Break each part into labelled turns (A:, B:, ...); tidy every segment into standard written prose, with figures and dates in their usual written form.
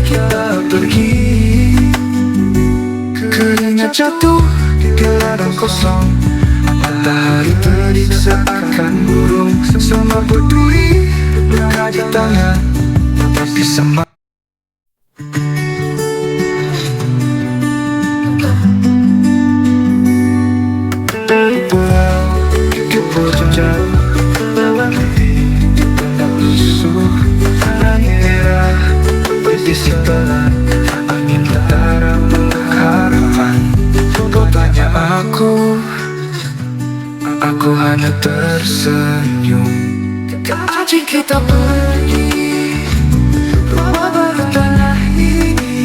A: kita pergi. Keringat jatuh di ladang kosong, matahari terik seakan burung. Semua peduli berada di tangan, tapi sama angin tentara pengharapan. Kau tanya aku hanya tersenyum. Janji kita pergi, rumah baru tanah ini.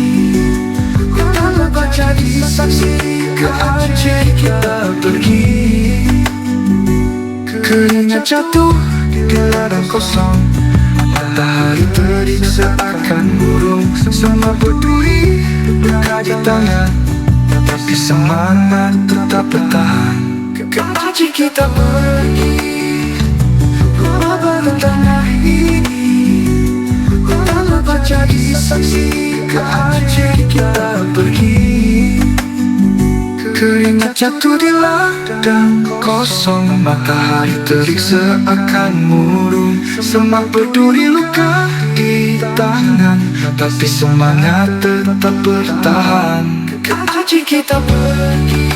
A: Kita lepas jadi saksi ke Aceh kita pergi. Keringat jatuh di ladang kosong, matahari terik seakan burung. Semua peduli berada di tangan, tapi semangat tetap bertahan. Janji kita pergi, rumah baru tanah ini. Kita lepas jadi saksi ke Aceh kita pergi. Keringat jatuh di ladang kosong, matahari terik seakan murung. Semua peduli luka di tangan, tapi semangat tetap bertahan. Janji kita pergi,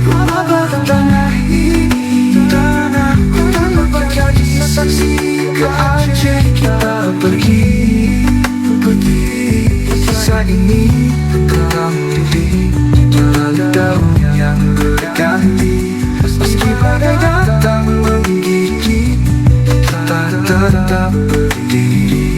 A: rumah baru tanah ini. Kita lepas jadi saksi ke Aceh kita pergi. Kisah ini telah menjadi melalui daun yang berganti. Meski badai datang menggigit, kita tetap berdiri.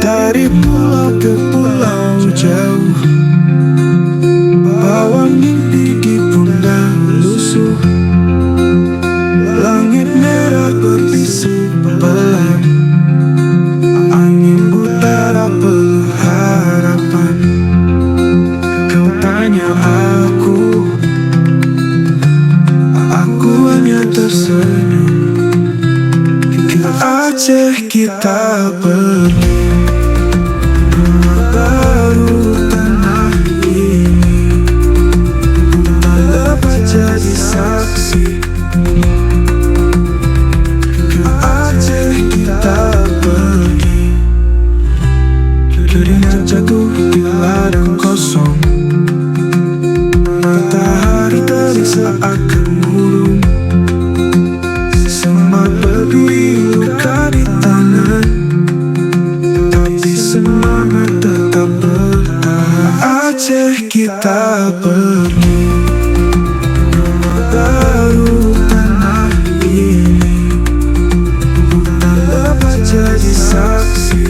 A: Dari pulau ke pulau jauh, bawa mimpi di pundak lusuh. Langit merah berbisik pelan, angin utara pengharapan. Kau tanya aku hanya tersenyum. Ke Aceh kita pergi, baru tanah ini. Kita lepas jadi saksi, ke Aceh kita pergi. Keringat jatuh di ladang kosong, matahari terik seakan murung. Semua peduli luka di tangan, tapi semangat tetap bertahan. Aceh kita pergi, baru tanah ini. Kita lepas jadi saksi,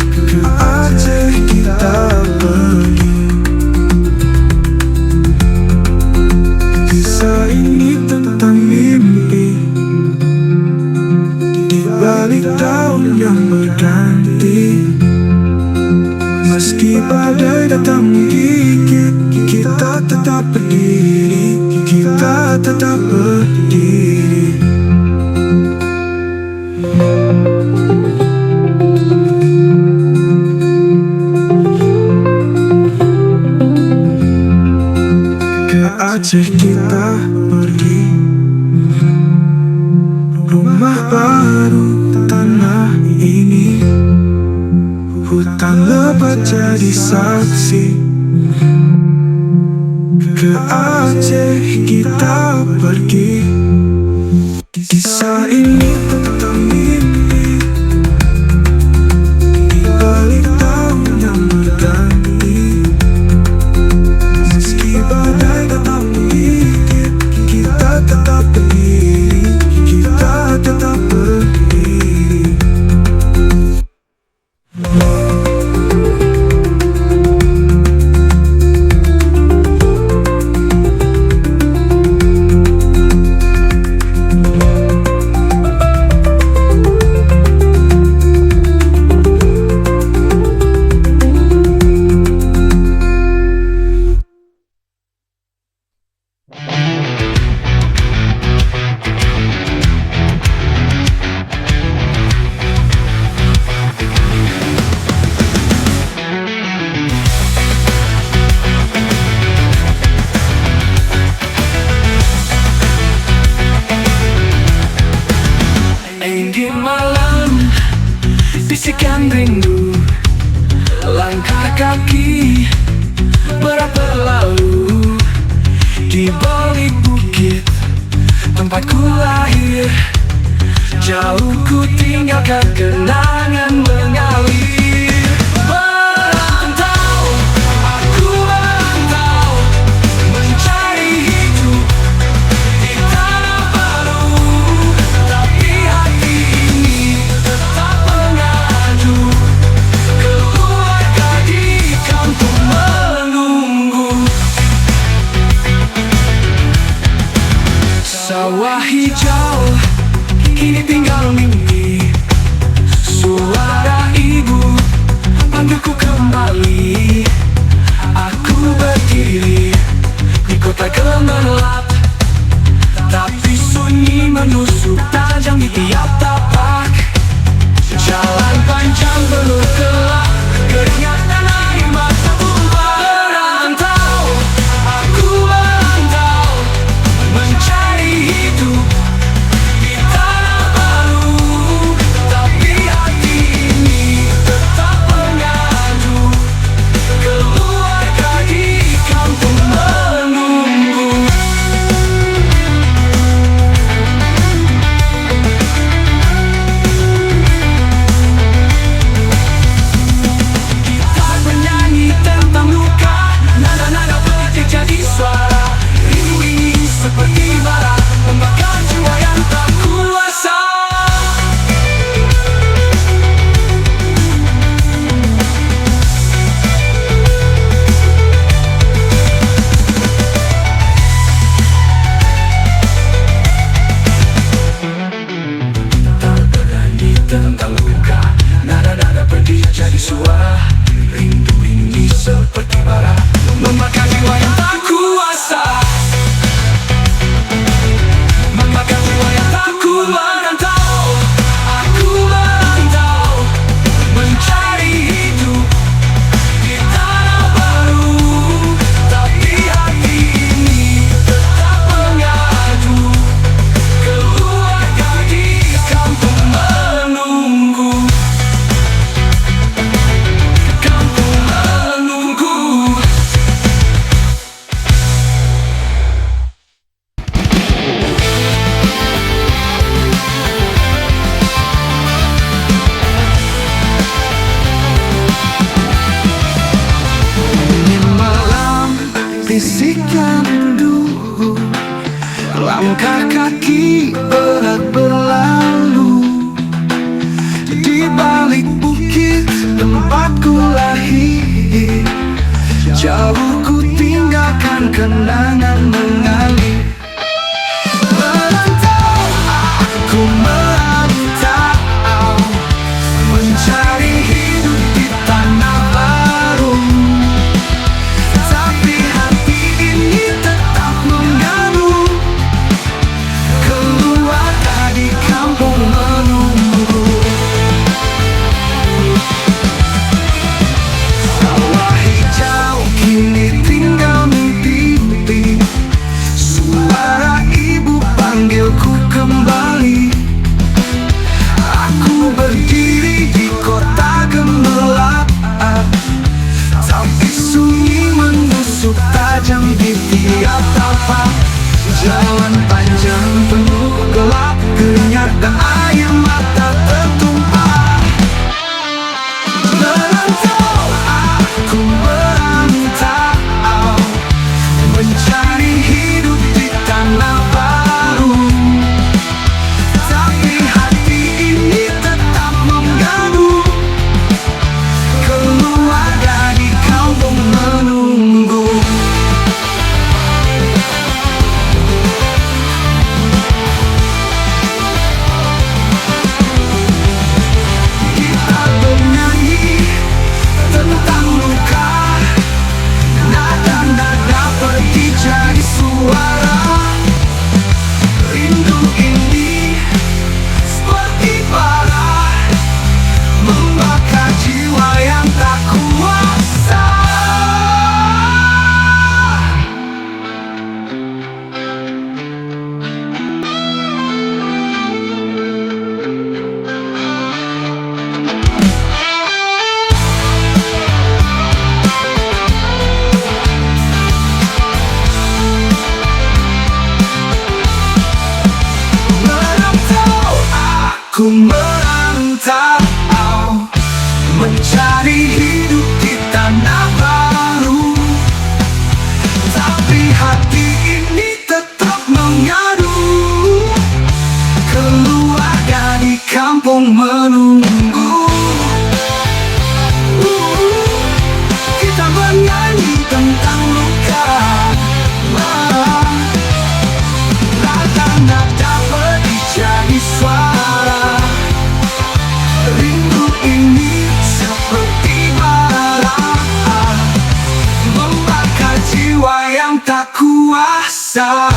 A: ke Aceh kita pergi. Kisah ini tentang mimpi di balik daun yang berganti. Meski badai datang menggigit, kita tetap berdiri. Kita tetap berdiri. Ke Aceh kita pergi, rumah baru tanah ini. Hutan lebat jadi saksi, ke Aceh kita pergi. Kisah ini tentang mimpi di balik daun yang berganti. Meski badai datang menggigit, kita bisikan rindu. Langkah kaki berat berlalu di balik bukit tempatku lahir. Jauh ku tinggalkan kenangan mengalir. Merantau, aku merantau, mencari hidup di tanah baru. Tapi hati ini tetap mengadu, keluarga di kampung menunggu. Sawah hijau kini tinggal mimpi, suara ibu panggilku kembali. Aku berdiri di kota gemerlap, tapi sunyi menusuk tajam di tiap tapak. Jalan panjang penuh gelap, keringat dan air mata tertumpah. Merantau, aku merantau, mencari hidup di tanah baru. Tapi hati ini tetap menggadu, keluarga di kampung menunggu. Kita bernyanyi tentang luka, nada-nada pergi jadi suara. Rindu ini seperti bara, membakar jiwa yang tak kuasa. Merantau, aku merantau, mencari hidup di tanah baru. Tapi hati ini tetap mengadu, keluarga di kampung menunggu. Kita bernyanyi tentang luka, nada-nada pergi jadi suara. Rindu ini seperti bara, membakar jiwa yang tak kuasa.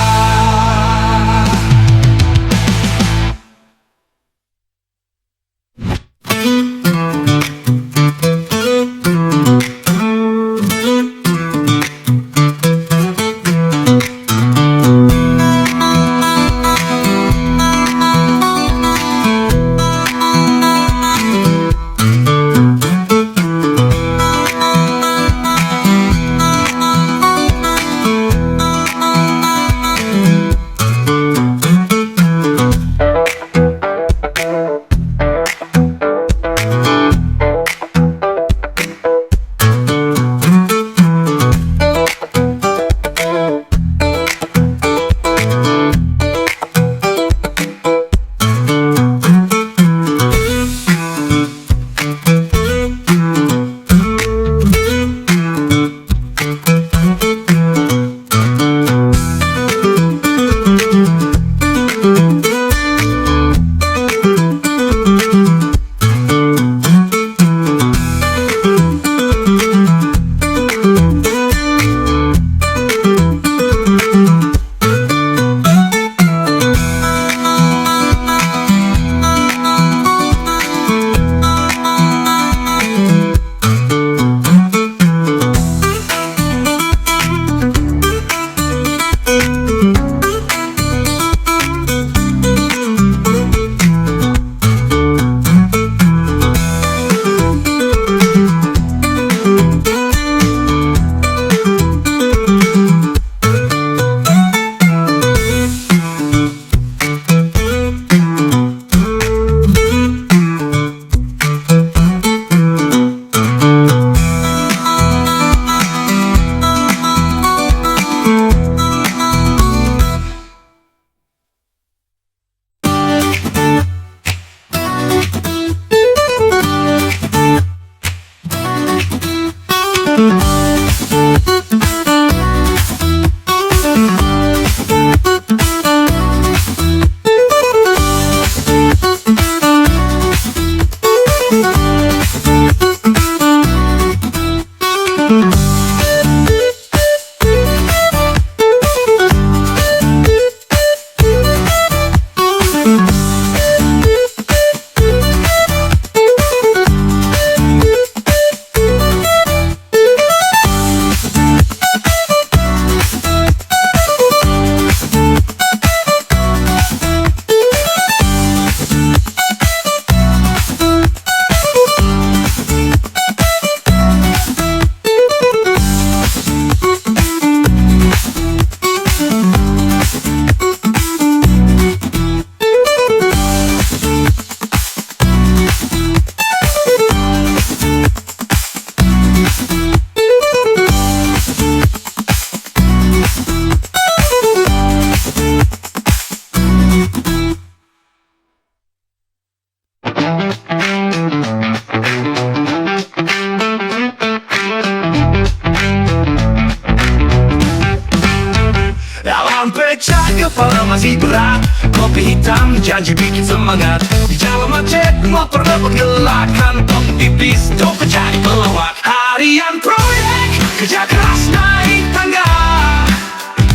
B: kepala masih berat. Kopi hitam janji bikin semangat. Di jalan macet motor rebut gelak. Kantong tipis dompet jadi pelawak. Harian proyek kerja keras naik tangga.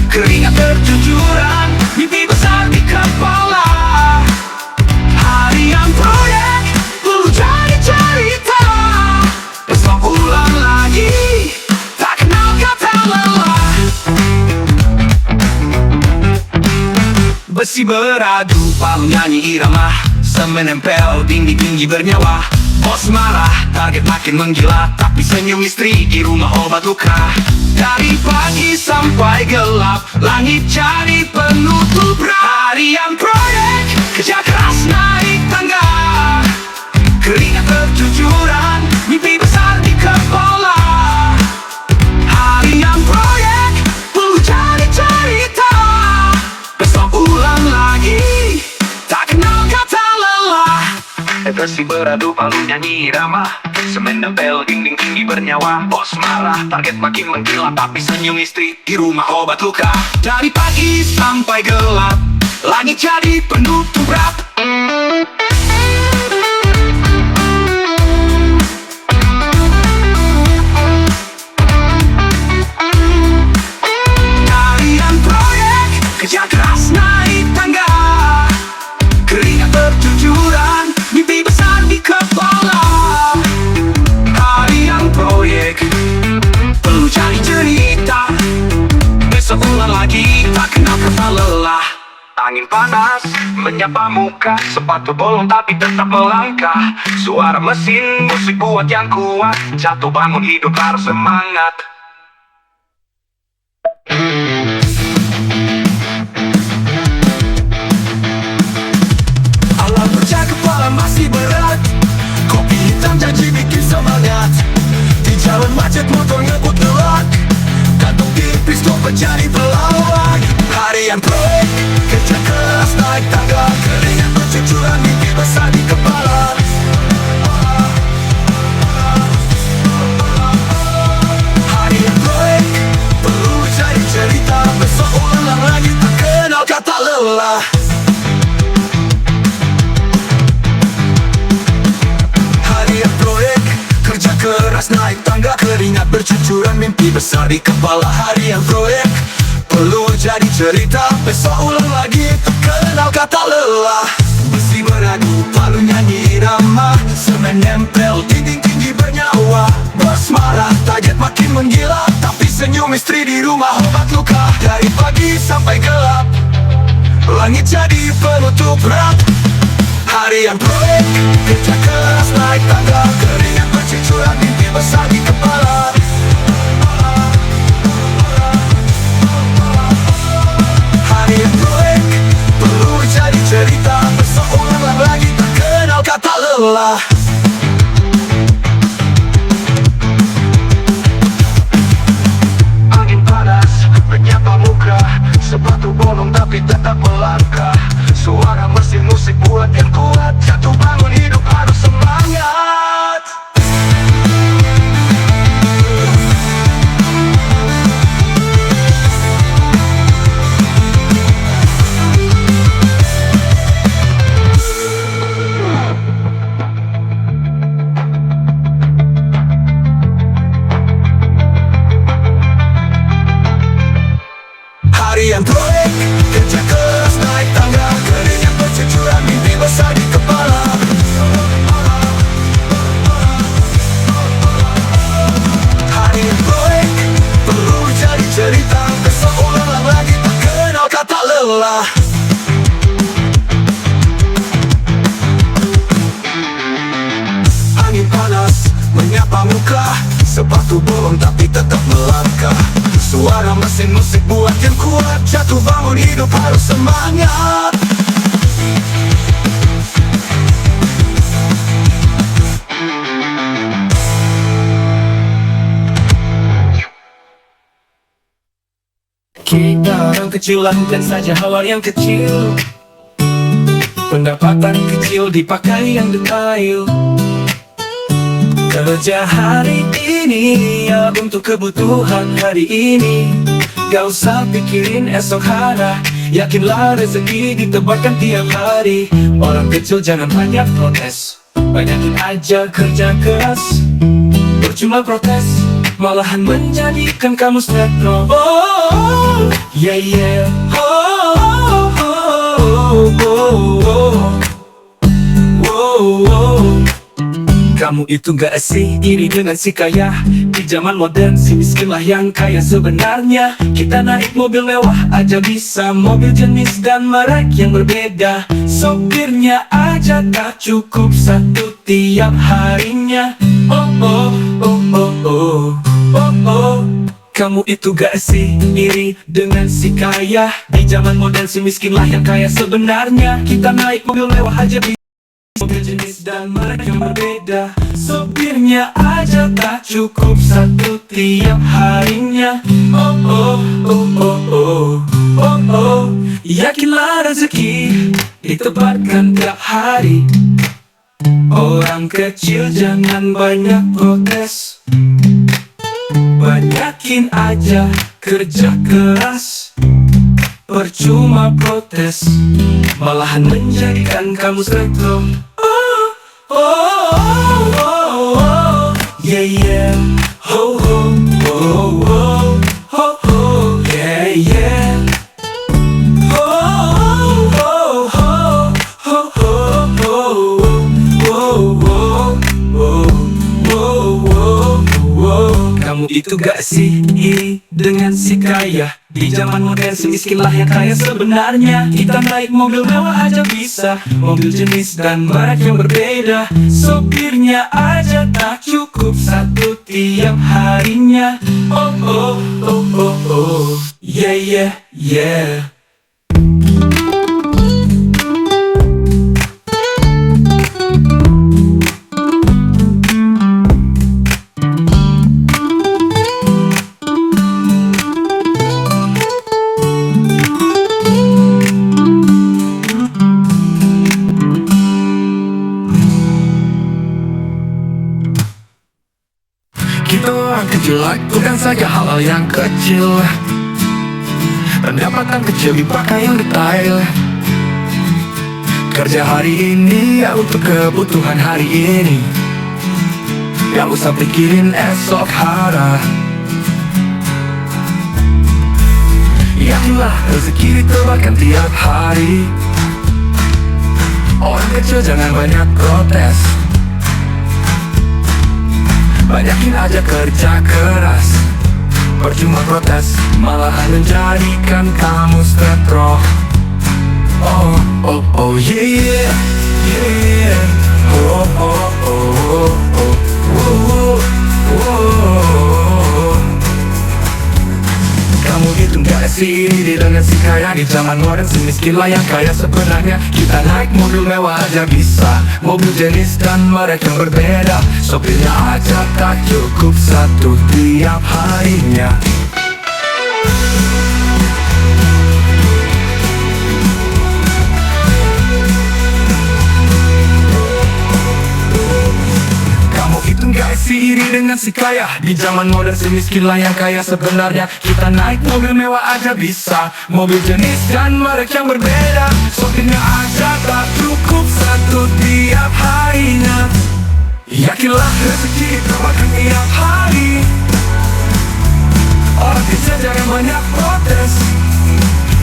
B: Keringat bercucuran, mimpi besar di kepala. Harian proyek perlu jadi cerita. Besok ulang lagi, tak kenal kata lelah. Besi beradu, palu nyanyi irama. Semen nempel, dinding tinggi bernyawa. Bos marah, target makin menggila. Tapi senyum istri di rumah obat luka. Dari pagi sampai gelap, langit cari penutup rap. Harian proyek, kerja keras naik tangga. Keringat bercucuran, mimpi besar di kepala. Harian proyek, perlu jadi cerita. Besok ulang lagi, tak kenal kata lelah. Besi beradu, palu nyanyi irama. Semen nempel, dinding tinggi bernyawa. Bos marah, target makin menggila. Tapi senyum istri di rumah obat luka. Dari pagi sampai gelap, langit jadi penutup rap. Harian proyek, kerja keras naik tangga. Keringat bercucuran, mimpi besar di kepala. Harian proyek perlu cari cerita. Besok ulang lagi, tak kenal kata lelah. Angin panas menyapa muka. Sepatu bolong tapi tetap melangkah. Suara mesin, musik buat yang kuat. Jatuh bangun hidup harus semangat. Alam kerja kepala masih berat. Kopi hitam janji bikin semangat. Di jalan macet motor ngebut gelak. Kantong tipis dompet jadi pelawak. Harian proyek, kerja keras naik tangga. Keringat bercucuran, mimpi besar di kepala. Harian proyek perlu jadi cerita. Besok ulang lagi, tak kenal kata lelah. Harian proyek, kerja keras naik tangga. Keringat bercucuran, mimpi besar di kepala. Harian proyek perlu jadi cerita. Besok ulang lagi, tak kenal kata lelah. Besi beradu, palu nyanyi irama. Semen nempel, dinding tinggi bernyawa. Bos marah, target makin menggila. Tapi senyum istri di rumah obat luka. Dari pagi sampai gelap, langit jadi penutup rap. Harian proyek, kerja keras naik tangga. Keringat bercucuran, mimpi besar di kepala. Harian proyek perlu jadi cerita. Besok ulang lagi, tak kenal kata lelah. Angin panas menyapa muka. Sepatu bolong tapi tetap melangkah. Suara mesin musik buat yang kuat. Jatuh bangun hidup harus semangat. Harian proyek, kerja keras naik tangga. Keringat bercucuran, mimpi besar di kepala. Harian proyek perlu jadi cerita. Besok ulang lagi, tak kenal kata lelah. Angin panas menyapa muka. Sepatu bolong tapi tetap melangkah. Suara mesin musik buat yang kuat. Jatuh bangun hidup harus semangat. Kita orang kecil lakukan saja hal yang kecil. Pendapatan kecil dipakai yang detail. Kerja hari ini ya untuk kebutuhan hari ini. Gak usah pikirin esok hari. Yakinlah rezeki ditebarkan tiap hari. Orang kecil jangan banyak protes, banyakin aja kerja keras. Percuma protes, malahan menjadikan kamu stres. Oh, yeah yeah. Oh, oh, oh, oh, oh, oh. Kamu itu gak sih iri dengan si kaya? Di zaman modern si miskinlah yang kaya sebenarnya. Kita naik mobil mewah aja bisa, mobil jenis dan merek yang berbeda. Sopirnya aja tak cukup satu tiap harinya. Oh oh oh oh oh oh oh. Kamu itu gak sih iri dengan si kaya? Di zaman modern si miskinlah yang kaya sebenarnya. Kita naik mobil mewah aja bisa, mobil jenis dan merek yang berbeda. Sopirnya aja tak cukup satu tiap harinya. Oh oh oh oh oh oh oh. Yakinlah rezeki ditebarkan tiap hari. Orang kecil jangan banyak protes, banyakin aja kerja keras. Percuma protes, malahan menjadikan kamu stres. Oh, oh, oh, oh, oh, yeah, yeah. Oh, oh, oh, oh, oh, oh, yeah, yeah. Oh, oh, oh, oh, oh, oh, oh, oh. Kamu itu gak sih iri dengan si kaya? Di zaman modern si miskinlah yang kaya sebenarnya. Kita naik mobil mewah aja bisa, mobil jenis dan merek yang berbeda. Sopirnya aja tak cukup satu tiap harinya. Oh oh oh oh oh, yeah yeah yeah. Kita orang kecil lakukan saja hal-hal yang kecil. Pendapatan kecil dipakai yang detail. Kerja hari ini ya untuk kebutuhan hari ini. Gak usah pikirin esok hari. Yakinlah rezeki ditebarkan tiap hari. Orang kecil jangan banyak protes, banyakin aja kerja keras. Percuma protes, malahan menjadikan kamu stres. Oh, oh, oh, yeah, yeah. Oh, oh, oh, oh, oh, oh, oh. Kamu itu gak sih iri dengan si kaya? Di zaman modern si miskinlah yang kaya sebenarnya. Kita naik mobil mewah aja bisa, mobil jenis dan merek yang berbeda. Sopirnya aja tak cukup satu tiap harinya. Kamu itu gak sih iri dengan si kaya? Di zaman modern si miskinlah yang kaya sebenarnya. Kita naik mobil mewah aja bisa, mobil jenis dan merek yang berbeda. Sopirnya aja tak cukup satu tiap harinya. Yakinlah rezeki ditebarkan tiap hari. Orang kecil jangan banyak protes,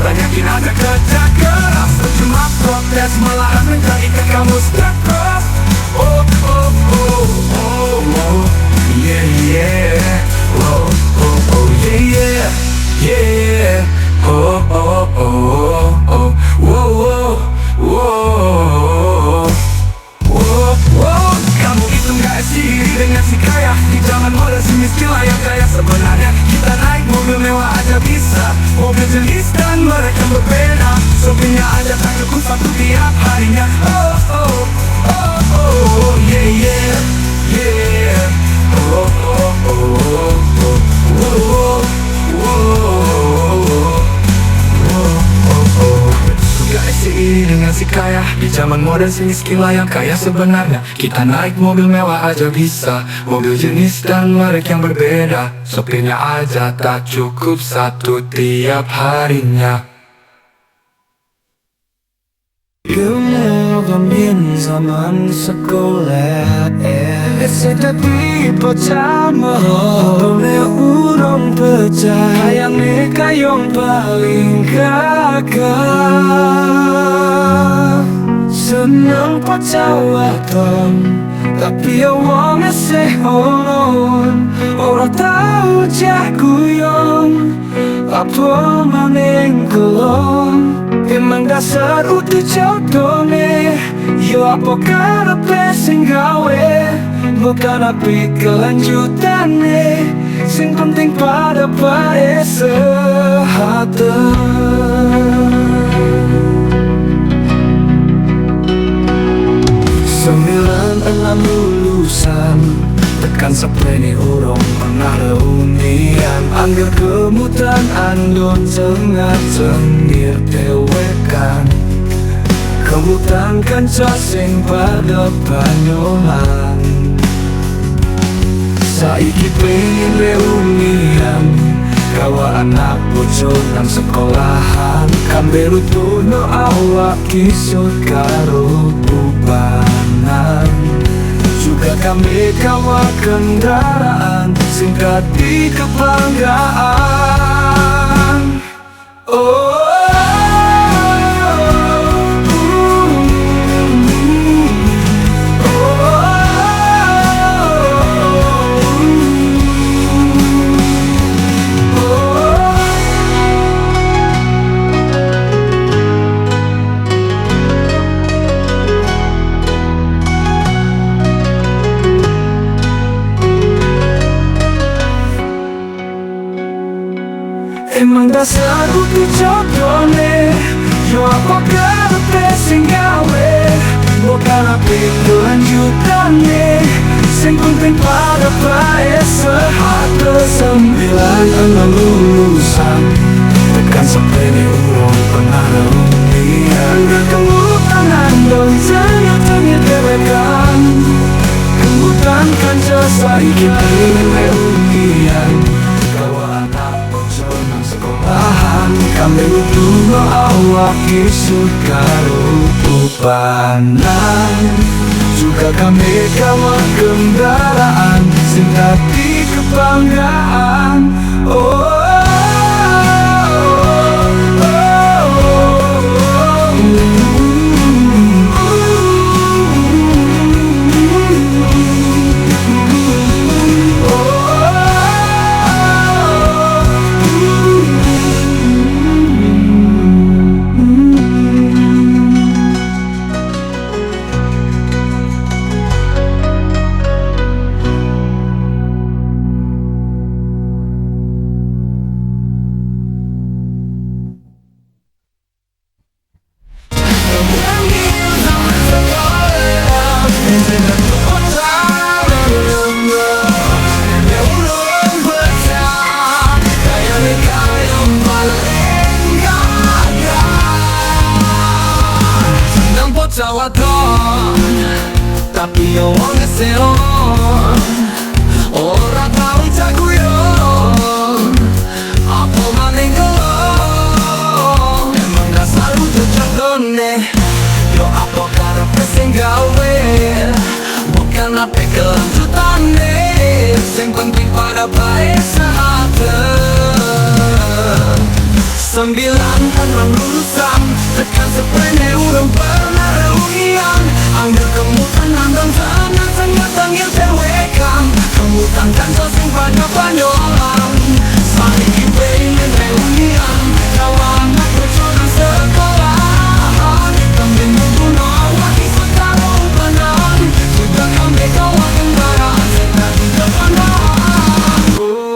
B: banyakin aja kerja keras. Percuma protes, malahan menjadikan kamu stres. Oh, oh, oh, oh, oh, yeah, yeah. Oh, oh, oh, yeah, yeah, yeah. Oh, oh, oh, oh, oh, oh, oh, oh, oh. Kamu itu gak sih iri dengan si kaya? Di zaman modern si miskinlah yang kaya sebenarnya. Kita naik mobil mewah aja bisa, mobil jenis dan merek yang berbeda. Sopirnya aja tak cukup satu tiap harinya. Oh, oh, oh, oh, yeah, yeah, yeah. Oh, oh, oh, oh, oh, oh, oh. Gak sih iri dengan si kaya? Di zaman modern si miskinlah yang kaya sebenarnya. Kita naik mobil mewah aja bisa, mobil jenis dan merek yang berbeda. Sopirnya aja tak cukup satu tiap harinya.
A: Ngomongin zaman sekolah tapi pertama oleh urung percaya mereka yang paling kakak senang pacawaton tapi awang sehon orang tahu jaguyong apa maning kelong emang dasar udah jodohnya yo apa karepe sing gawe bukan api kelanjutannya sing penting pada bae sehatan 96 lulusan tekan seprene urung pernah reunian angger kemutan andon tengah tengir dewekan kemutan kanca sing pada banyolan saiki pengen reunian kawa anak bojo nang sekolahan kamberu tuno awak kisut karo bubanan juga kami kawa kendaraan singkat di kebanggaan oh. Emang dasar udah jodohnya yo apa karepe sing gawe bukan api kelanjutannya sing penting pada bae sehatan 96 lulusan tekan seprene urung pernah reunian kemutan andon tengah-tengah dewekan kemutan kanca saiki pengen reunian kami tunggu awak kisut karo bubanan juga kami kawan kendaraan singkat di kebanggaan oh. Tapi yo wong seon ora tau jaguyon apa maning kelong emang dasar udah jodohnya yo apa karepe sing gawe bukan ape kelanjutannya sing penting pada bae sehatan 96 lulusan tekan seprene urung pernah reunian angger kemutan andon tengah tengil dewekan kemutan kanca sing pada banyolan saiki pengen reunian kawan bojo nang sekolahan kambing kuno awak kisut karo bubanan juga kami kawan kendaraan singkat di kebanggaan oh.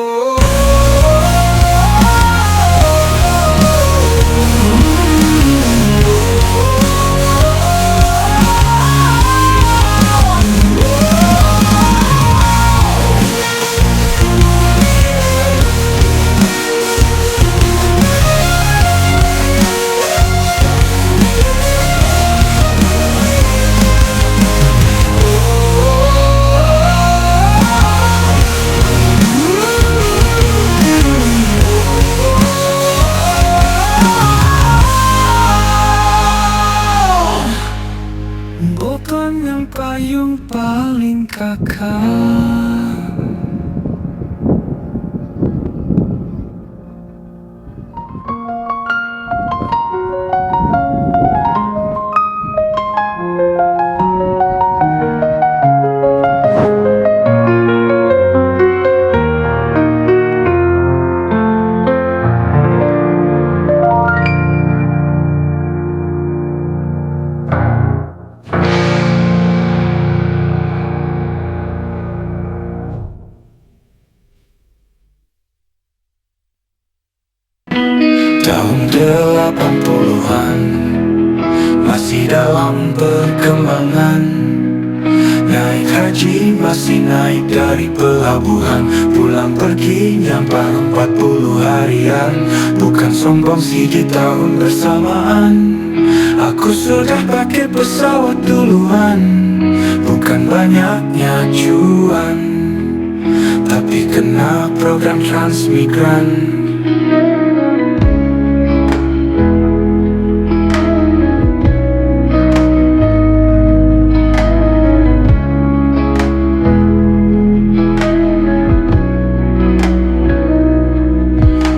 A: Tahun 80-an masih dalam perkembangan. Naik haji masih naik dari pelabuhan, pulang pergi nyampe 40 harian. Bukan sombong sih di tahun bersamaan, aku sudah pakai pesawat duluan. Bukan banyaknya cuan, tapi kena program transmigran.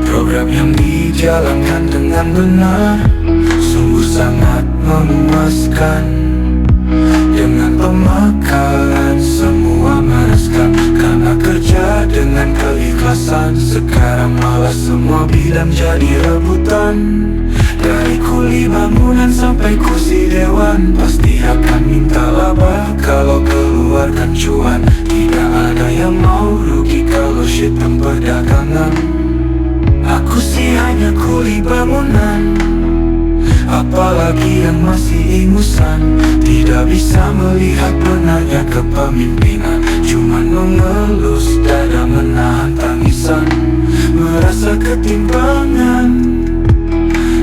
A: Program yang dijalankan dengan benar sungguh sangat memuaskan. Dengan pemakaran semua mereskan, karena kerja dengan keikhlasan. Sekarang malah semua bidang jadi rebutan. Dari kuli bangunan sampai kursi dewan, pasti akan minta laba kalau keluarkan cuan. Tidak ada yang mau rugi kalau sistem perdagangan. Aku sih hanya kuli bangunan, apalagi yang masih ingusan. Tidak bisa melihat benarnya kepemimpinan, cuman mengelus dada menahan tangisan. Merasa ketimpangan,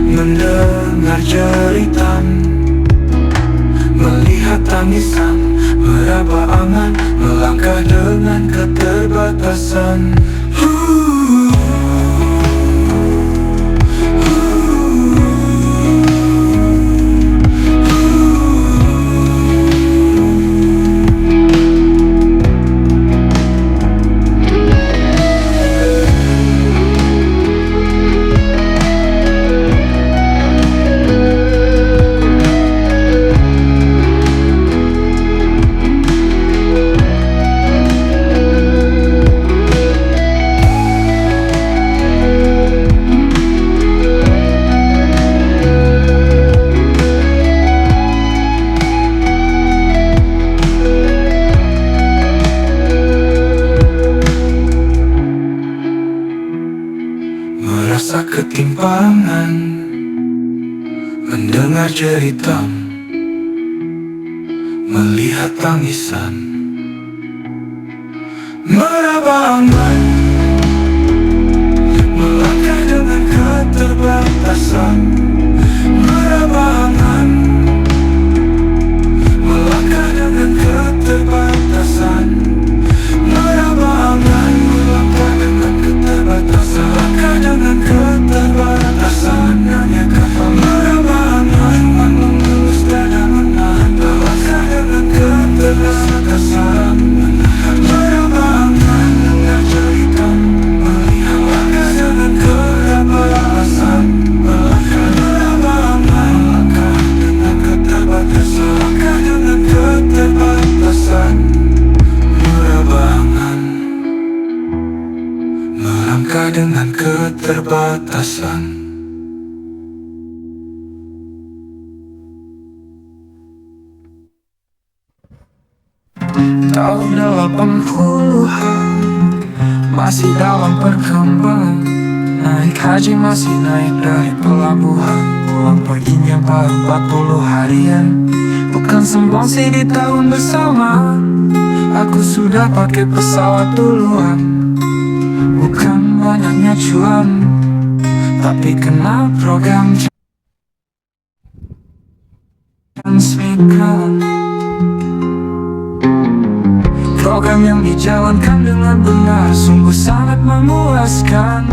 A: mendengar jeritan, melihat tangisan, meraba angan, melangkah dengan keterbatasan. Merasa ketimpangan, mendengar jeritan, melihat tangisan, meraba angan, melangkah dengan keterbatasan. Meraba angan, melangkah dengan keterbatasan. Meraba angan, melangkah dengan keterbatasan. Melangkah dengan keterbatasan, hanya kata meraba angan, cuman mengelus dada menahan. Melangkah dengan keterbatasan, meraba angan, dengar jeritan, melihat langkah dengan keterbatasan. Melangkah meraba angan, melangkah dengan keterbatasan. Melangkah dengan keterbatasan, meraba angan, melangkah dengan keterbatasan. Tahun 80-an masih dalam perkembangan. Naik haji masih naik dari pelabuhan, pulang perginya baru 40 harian. Bukan sombong sih di tahun bersama, aku sudah pakai pesawat duluan. Bukan banyaknya cuan, tapi kena program transmigran. Program yang dijalankan dengan benar sungguh sangat memuaskan.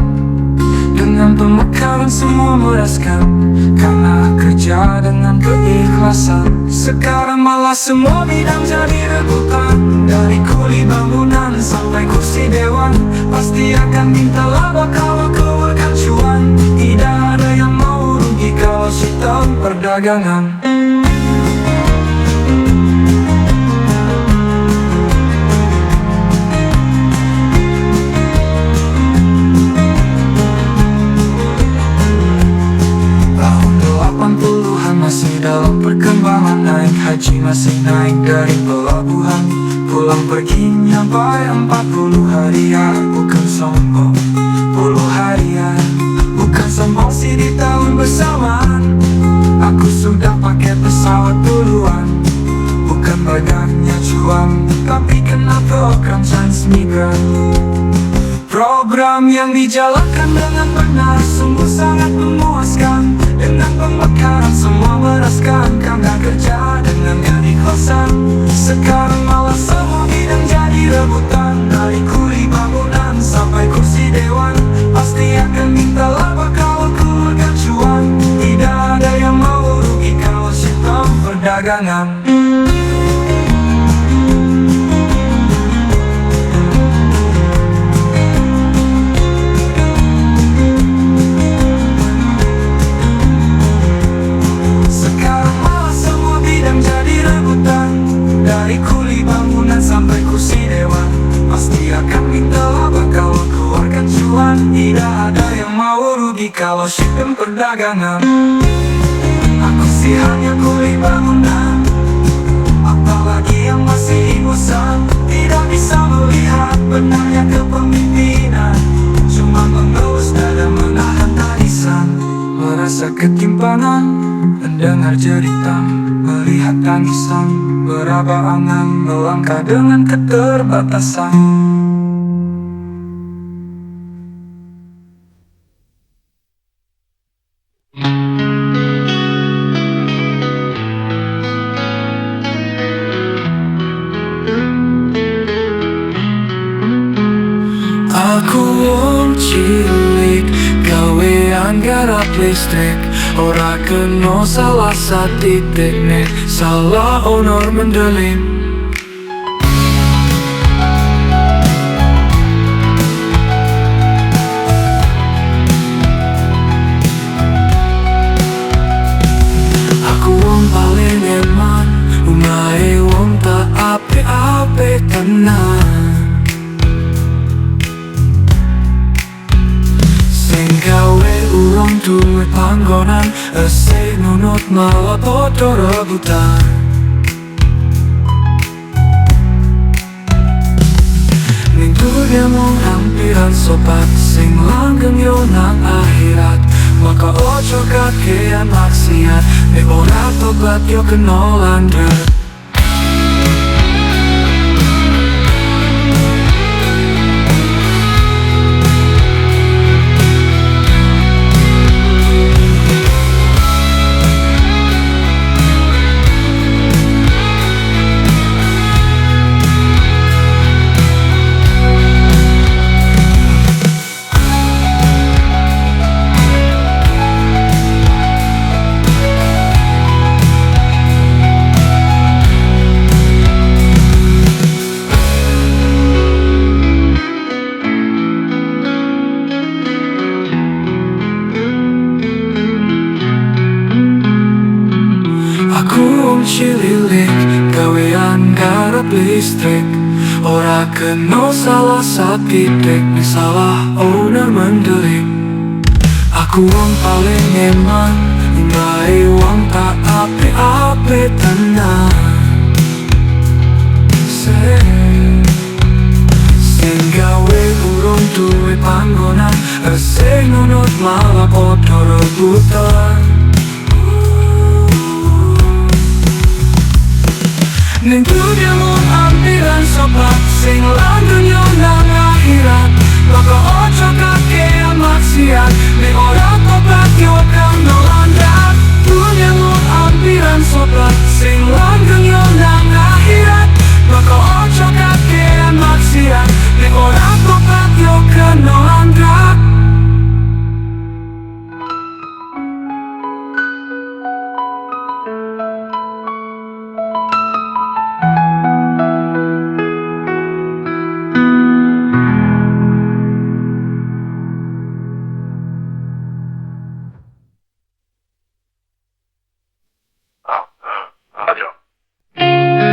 A: Dengan pemekaran semua mereskan, karena kerja dengan keikhlasan. Sekarang malah semua bidang jadi rebutan. Dari kuli bangunan sampai kursi dewan, pasti akan minta laba kalau keluarkan cuan. Tidak ada yang mau rugi kalau sistem perdagangan. Masih dalam perkembangan, naik haji masih naik dari pelabuhan, pulang pergi nyampai 40 harian. Bukan sombong, 10 harian. bukan sombongsi di tahun bersamaan. Aku sudah pakai pesawat duluan, bukan banyaknya cuan, tapi kena program transmigran. Program yang dijalankan dengan benar sungguh sangat memuaskan. Dengan pemekaran semua meraskan, karena kerja dengan keikhlasan. Sekarang malah semua bidang jadi rebutan. Dari kuli bangunan sampai kursi dewan, pasti akan minta laba kalau keluarga cuan. Tidak ada yang mau rugi kalau sistem perdagangan. Dari kuli bangunan sampai kursi dewan, pasti akan minta laba kalau keluarkan cuan. Tidak ada yang mau rugi kalau sistem perdagangan. Aku sih hanya kuli bangunan, apalagi yang masih bosan. Tidak bisa melihat benarnya kepemimpinan, cuma mengelus dada menahan tarisan. Merasa ketimpangan, mendengar jeritan, melihat tangisan, beraba angan, melangkah dengan keterbatasan.
C: Aku wong cilik, gawean garap listrik. Ora kena salah satitik nek salah honor mendeling. Aku wong paling eman, umahe wong tak ape-ape tenan. Gawe urung duwe panggonan, esih nunut malah podo rebutan. Ning dunia mung hampiran sobat, sing langgeng yo nang akhirat. Maka ojo kakean maksiat, nek ora tobat yo kena landhet. Cililik, gawean garap listrik. Ora kena salah satitik, nek salah owner mendeling. Aku wong paling eman, ngae wong tak ape-ape tenan. Sing gawe urung duwe panggonan, esih nunut malah podo rebutan. Ning dunia mung ampiran sobat, sing langgeng yo nang akhirat. Maka ojo kakean maksiat, nek ora tobat yo kena landhet. Dunia mung ampiran sobat, sing langgeng yo nang akhirat. Maka ojo kakean maksiat, nek ora tobat yo kena landhet. Kena salah 1 detik, nek salah owner mendelip. Aku wong cilik, gawean garap listrik. Ora kena salah 1 detik, nek salah owner mendelip. Aku wong cilik, gawean garap listrik. Ora kena salah 1 detik,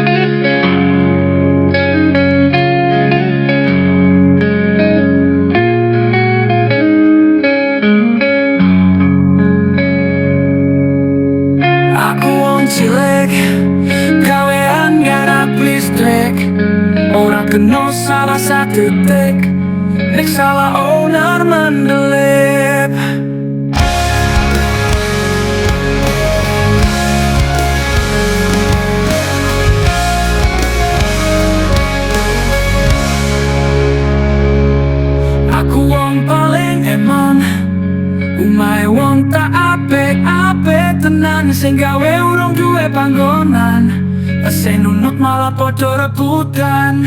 C: nek salah owner mendelip. Aku wong cilik, gawean garap listrik. Ora kena salah 1 detik, nek salah owner mendelip. Aku wong cilik, gawean garap listrik. Ora kena salah 1 detik, nek salah owner mendelip. Omahe wong tak apik-apik tenan sing gawe urung duwe panggonan. Sing nunut malah padha rebutan.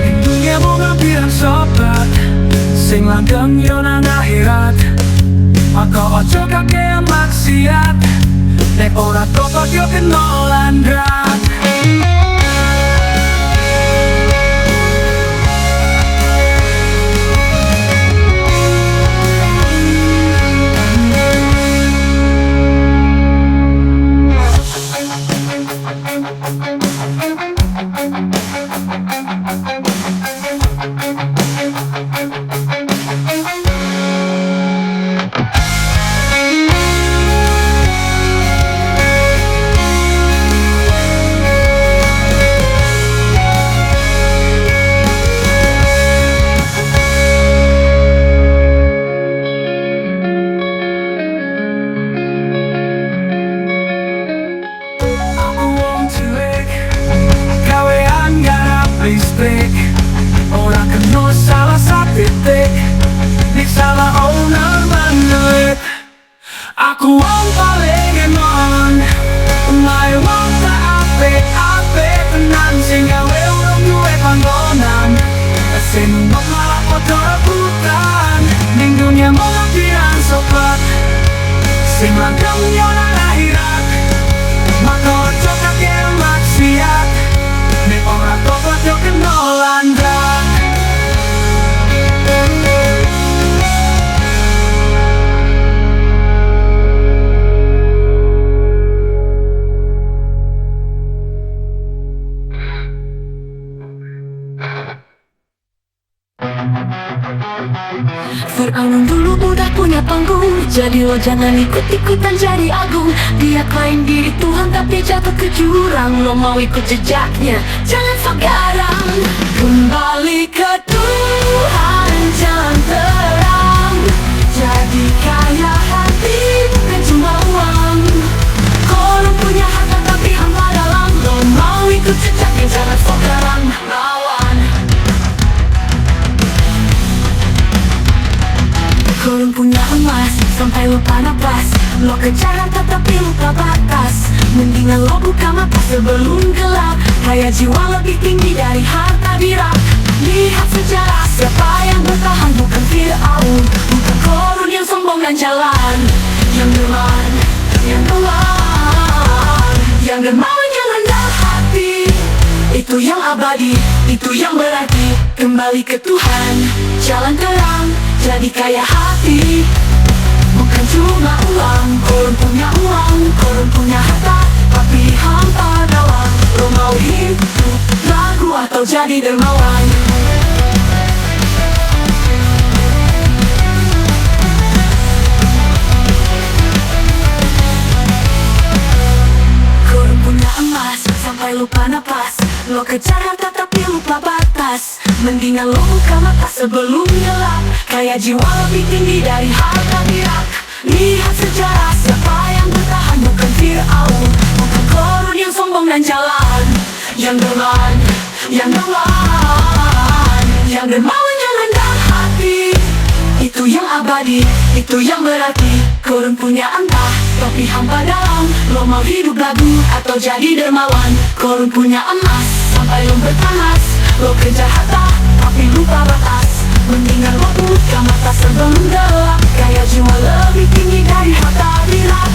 C: Ning dunya mung pirang sobat sing langgeng yo nang akhirat. Maka ojo kakean maksiat, nek ora tobat yo kena landrat. Listrik ora kena salah satitik, nek salah owner menulit. Aku wong paling enon, omahe wong tak apik-apik tenan sing gawe urung duwe panggonan. Sing nunut malah padha rebutan. Ning dunya mung pirang sobat sing langgeng yo nang akhirat. Maka ojo kakean maksiat, nek ora tobat yo kena landrat.
D: Fir'aun dulu udah punya panggung, jadi lo jangan ikut-ikutan jadi agung. Dia klaim diri Tuhan tapi jatuh ke jurang. Lo mau ikut jejaknya, jangan sok garang. Kembali ke Tuhan, jalan terang. Jadi kaya hati, bukan cuma uang. Korun punya harta tapi hamba dalam. Lo mau ikut jejaknya, jangan sok garang. Lawan. Korun punya emas, sampai lupa napas. Lo kejar tetapi lupa batas. Mendingan lo buka mata sebelum gelap. Kaya jiwa lebih tinggi dari harta dirap. Lihat sejarah siapa yang bertahan. Bukan Fir'aun, bukan Korun yang sombong dan jalan. Yang dermawan, yang dermawan, yang dermawan, yang rendah hati. Itu yang abadi, itu yang berarti. Kembali ke Tuhan, jalan terang. Jadi kaya hati, bukan cuma uang. Korun punya uang, korun punya harta, tapi hampa dalam. Lo mau hidup ragu atau jadi dermawan? Korun punya emas, sampai lupa napas. Lo kejar harta tapi lupa batas. Mendingan lo buka mata sebelum gelap. Kaya jiwa lebih tinggi dari harta dirap. Lihat sejarah siapa yang bertahan. Bukan Fir'aun, bukan Korun yang sombong dan jalan. Yang dermawan, yang dermawan, yang dermawan, yang rendah hati. Itu yang abadi, itu yang berarti. Korun punya entah, tapi hampa dalam. Lo mau hidup lagu atau jadi dermawan? Korun punya emas, sampai lo bertanas. Lo kejar harta, tapi lupa batas. Mendingan lo buka mata sebelum gelap. Kaya jiwa lebih tinggi dari harta dirap.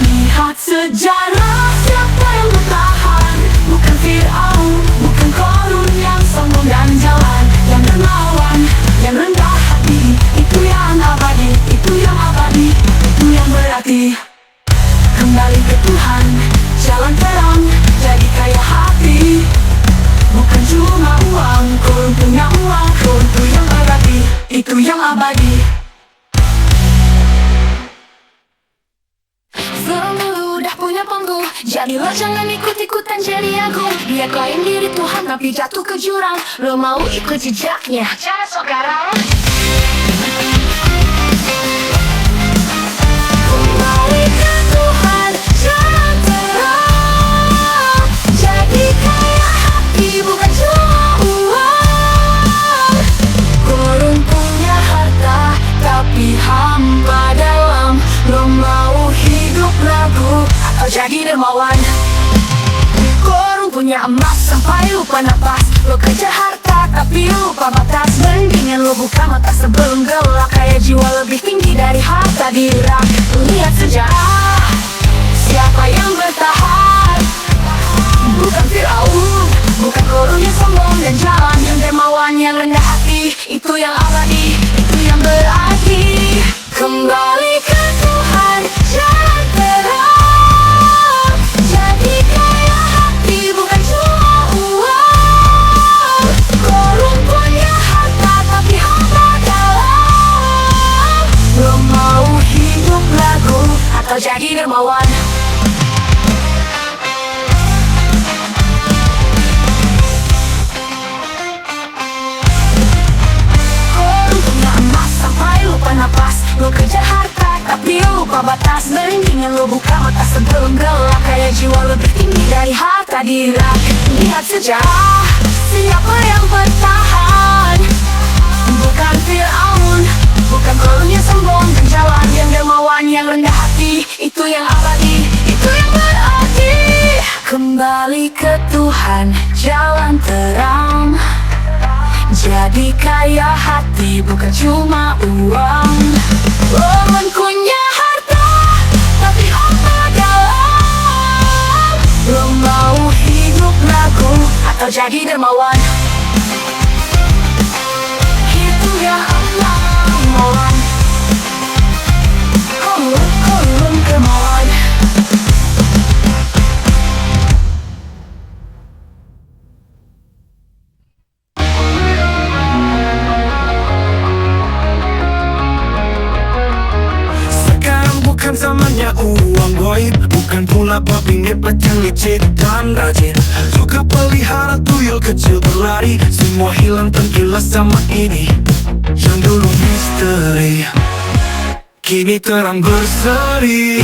D: Lihat sejarah siapa yang bertahan. Bukan Fir'aun, bukan Korun yang sombong dan jalan. Yang dermawan, yang rendah hati. Itu yang abadi, itu yang abadi, itu yang berarti. Kembali ke Tuhan, jalan terang. Jadi kaya hati, bukan cuma uang. Korun punya uang, korun itu yang berarti, itu yang abadi. Fir'aun dulu udah punya panggung, jadi lo jangan ikut-ikutan jadi agung. Dia klaim diri Tuhan tapi jatuh ke jurang. Lo mau ikut jejaknya, jangan sok garang. Kembali ke Tuhan, jalan terang. Jadi kaya hati, bukan cuma uang. lupa napas. Lo kejar harta tapi lupa batas. Mendingan lo buka mata sebelum gelap. Kayak jiwa lebih tinggi dari harta diri. Lihat sejarah, siapa yang bertahan. Bukan Fir'aun, bukan korun yang sombong dan jalan yang dermawan, yang rendah hati. Itu yang abadi, itu yang berarti. Kembali ke Tuhan, jalan terang. Jadi kaya hati, bukan cuma uang. Korun punya harta, tapi harta dalam. Lo mau hidup lagu atau jadi dermawan? Napas, lo kejar harta tapi lupa batas. Mendingan lo buka mata sebelum gelap. Kayak jiwa lebih tinggi dari harta diri. Lihat sejarah, siapa yang bertahan. Bukan Fir'aun, bukan korun yang sombong dan jalan yang dermawan, yang rendah hati. Itu yang abadi, itu yang berarti. Kembali ke Tuhan, jalan terang. Jadi kaya hati, bukan cuma uang. Orang punya harta, tapi harta dalam. Lo mau hidup lagu atau jadi dermawan? Itu yang Allah mohon. Korun dermawan.
C: Bukan zamannya uang goib, bukan pula babi ngepet yang licik dan rajin. Juga pelihara tuyul kecil berlari. Semua hilang tenggelam sama ini. Yang dulu misteri, kini terang berseri.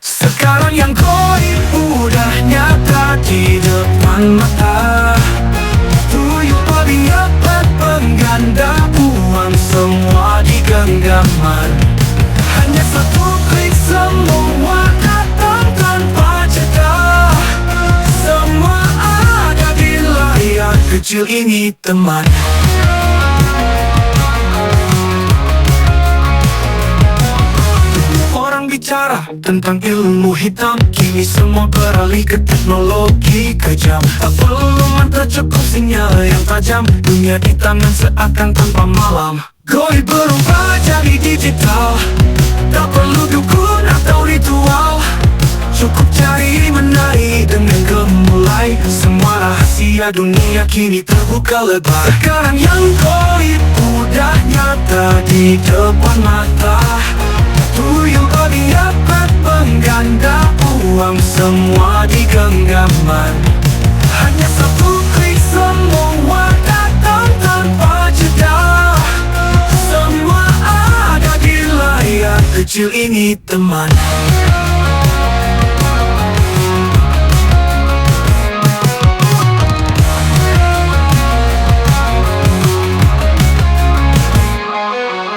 C: Sekarang yang goib udah nyata di depan mata. Tuyul babi ngepet pengganda uang, semua di genggaman. Hanya satu klik semua datang tanpa jeda. Semua ada di layar kecil ini teman. Orang bicara tentang ilmu hitam, kini semua beralih ke teknologi kejam. Tak perlu mantra, cukup sinyal yang tajam. Dunia di tangan seakan tanpa malam. Goib berubah jadi digital. Tak perlu dukun atau ritual. Cukup cari menari dengan gemulai. Semua rahasia dunia kini terbuka lebar. Sekarang yang goib udah nyata di depan mata. Tuyul babi ngepet pengganda uang, semua di genggaman. Hanya satu klik semua datang tanpa jeda. Semua ada di layar kecil ini teman.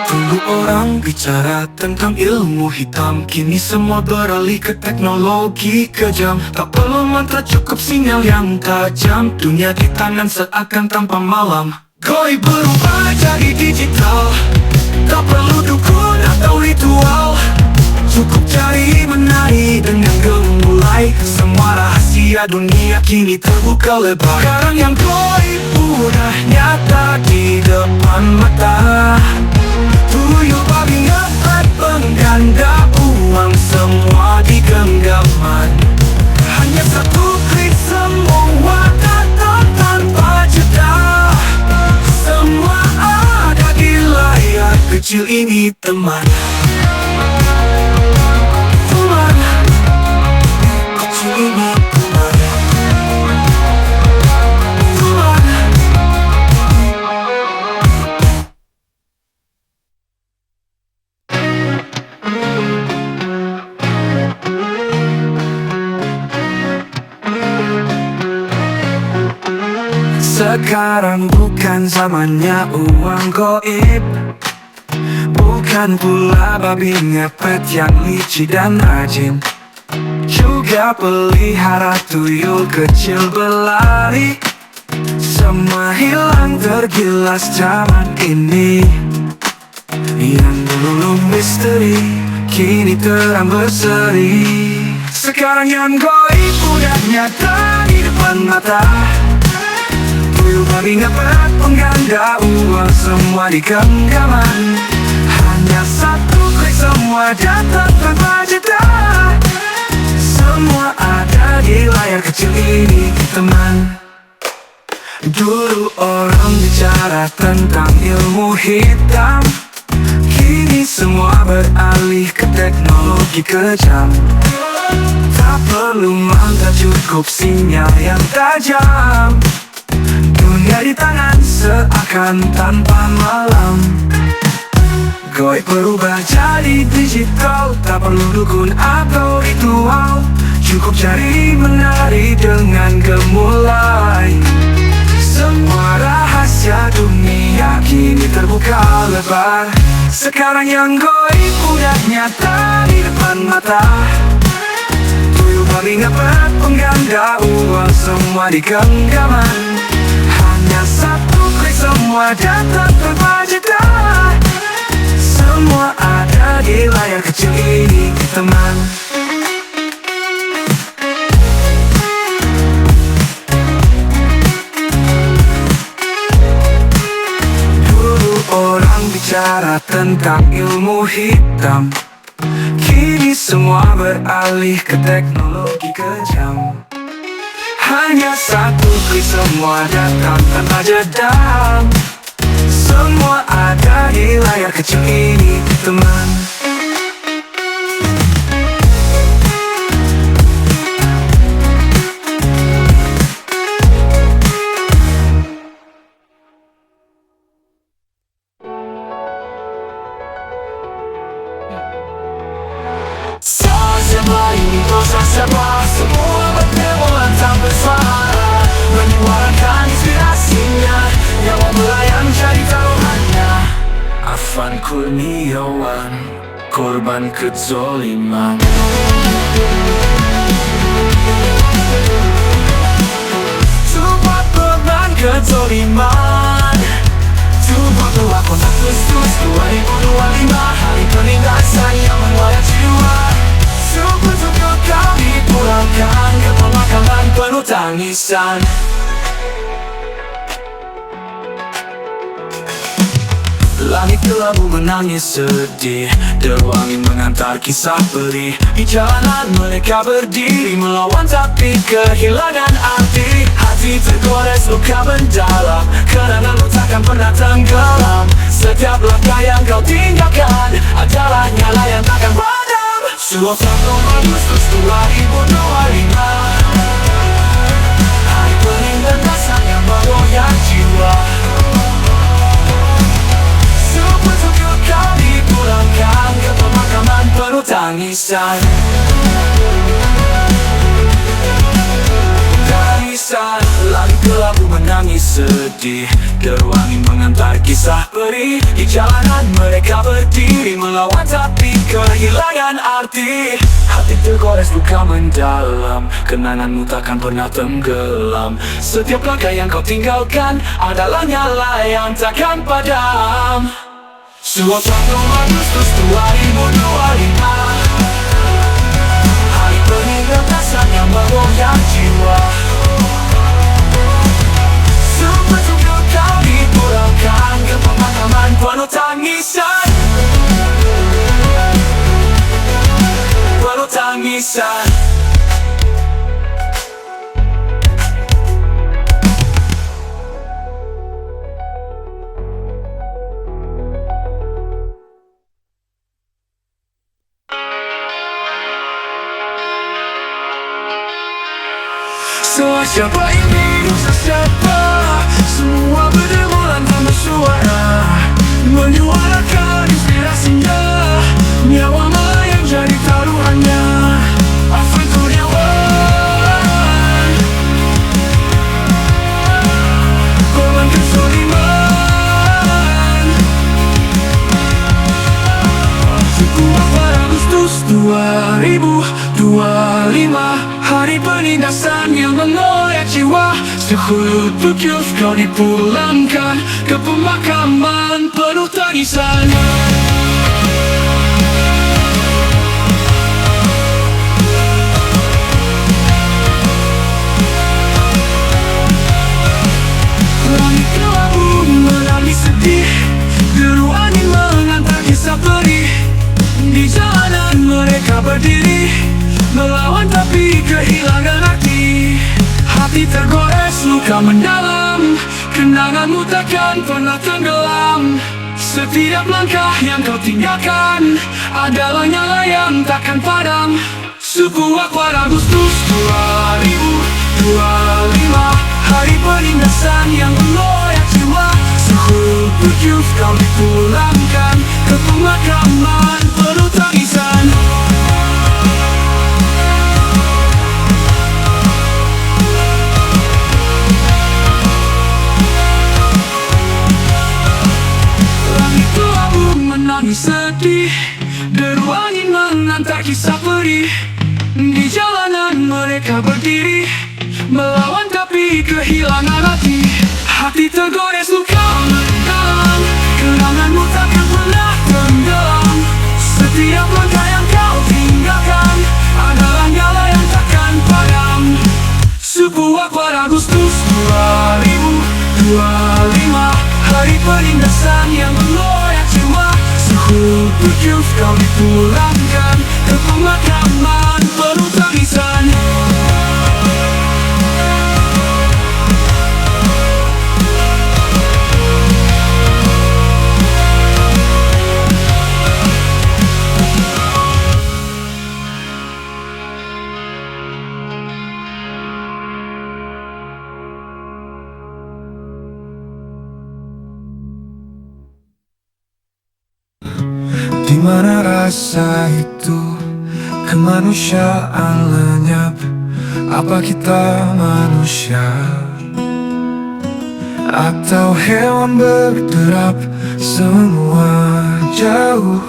C: Dulu orang bicara tentang ilmu hitam, kini semua beralih ke teknologi kejam. Tak perlu mantra, cukup sinyal yang tajam. Dunia di tangan seakan tanpa malam. Goib berubah jadi digital. Tak perlu dukun atau ritual. Cukup cari menari dengan gemulai. Semua rahasia dunia kini terbuka lebar. Sekarang yang goib udah nyata di depan mata. Tuyul babi ngepet pengganda uang, semua di genggaman. Hanya satu klik semua datang tanpa jeda. Semua ada di layar kecil ini teman. Teman kecil ini teman. Teman. Sekarang bukan zamannya uang goib, bukan pula babi ngepet yang licik dan rajin. Juga pelihara tuyul kecil berlari.
A: Semua hilang tergilas zaman ini. Yang dulu misteri kini terang berseri. Sekarang yang goib udah nyata di depan mata. Tuyul babi ngepet pengganda uang semua di genggaman. Hanya satu klik semua datang tanpa jeda. Semua ada di layar kecil ini teman. Dulu orang bicara tentang ilmu hitam, kini semua beralih ke teknologi kejam. Tak perlu mantap, cukup sinyal yang tajam. Dunia di tangan seakan tanpa malam. Goib berubah jadi digital, tak perlu dukun atau ritual. Cukup cari menari dengan gemulai. Semua rahasia dunia kini terbuka lebar. Sekarang yang goib udah nyata di depan mata. Tuyul babi ngepet pengganda uang semua di genggaman. Hanya satu klik semua datang tanpa jeda. Semua ada di layar kecil ini teman. Dulu orang bicara tentang ilmu hitam, kini semua beralih ke teknologi kejam. Hanya satu klik semua datang tanpa jeda. Semua ada di layar kecil ini teman.
C: Siapa ini dosa siapa? Semua berdemolan tanpa suara, menyuarakan inspirasinya. Nyawa melayang jadi taruhannya.
A: Afan Kurniawan, korban kezoliman.
C: Semua korban kezoliman. Semua pelakon Agustus 2025, hari penindasan yang melayang jiwa. Sepenuhnya kau dipulangkan ke pemakaman penuh tangisan.
A: Langit kelabu menangis sedih, deru angin mengantar kisah perih.
C: Di jalanan mereka berdiri melawan tapi kehilangan arti. Hati tergores luka mendalam, kenanganmu takkan pernah tenggelam. Setiap langkah yang kau tinggalkan adalah nyala yang takkan padam. 21 Agustus 2025, hari penindasan yang megoyang jiwa. Sepenuhnya kau dipulangkan ke pemakaman penuh tangisan. Tangisan,
A: Langit kelabu menangis sedih, deru angin mengantar kisah perih.
C: di jalanan mereka berdiri melawan tapi kehilangan arti.
A: Hati tergores luka mendalam, kenanganmu takkan pernah tenggelam.
C: Setiap langkah yang kau tinggalkan adalah nyala yang takkan padam. 21 Agustus 2025, hari penindasan yang megoyang jiwa. Sepenuhnya kau dipulangkan ke pemakaman penuh tangisan. Penuh tangisan.
A: Siapa ini dosa siapa? Semua berdemolan tanpa suara, menyuarakan inspirasinya. Nyawa melayang jadi taruhannya. Afan Kurniawan, korban kezoliman. 24 Agustus 2025, hari penindasan yang mengoyak jiwa.
C: Sehulu bekyuf kau dipulangkan ke pemakaman penuh tangisan. Langit kelabu menangis sedih, deru angin mengantar kisah perih. Di jalanan mereka berdiri, melawan tapi kehilangan arti. Hati tergores, luka mendalam, kenanganmu takkan pernah tenggelam. Setiap langkah yang kau tinggalkan adalah nyala yang takkan padam. Sebuah Agustus 2025, hari penindasan yang meloyak jiwa. Sehulu bekyuf kau dipulangkan ke pemakaman penuh tangisan. Langit kelabu menangis sedih, deru angin mengantar kisah perih. Di jalanan mereka berdiri, melawan tapi kehilangan hati. Hati tergores, luka mendalam, kenanganmu takkan pernah tenggelam. Setiap langkah yang kau tinggalkan adalah nyala yang takkan padam. Sebuah Agustus 2025, hari penindasan yang meloyak jiwa. Sehulu bekyuf kau dipulangkan ke pemakaman penuh tangisan.
A: Di mana rasa itu, kemanusiaan lenyap? Apa kita manusia atau hewan berderap? Semua jauh,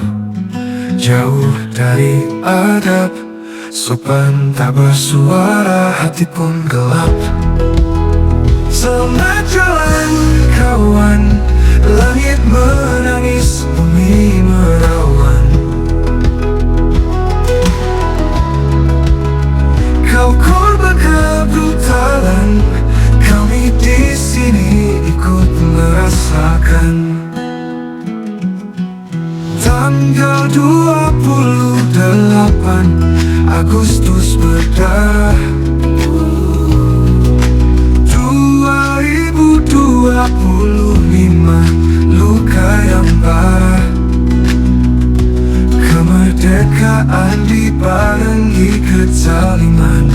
A: jauh dari adab. Sopan tak bersuara, hati pun gelap. Selamat jalan kawan, langit menangis, bumi merawan. Kau korban kebrutalan, kami di sini ikut merasakan. Tanggal 28 Agustus berdarah, 2025, luka yang parah. Kemerdekaan dibarengi kezaliman,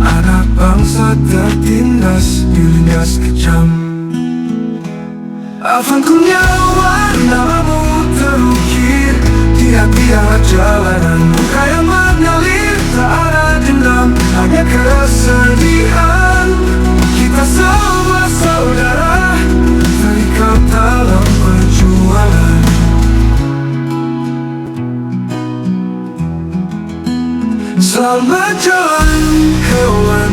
A: anak bangsa tertindas, dilindas kejam. Afan Kurniawan, namamu terukir di tiap jalanan. Muka yang mengalir, tak ada dendam, hanya kesedihan. Kita semua saudara, terikat dalam perjuangan. Selamat jalan kawan,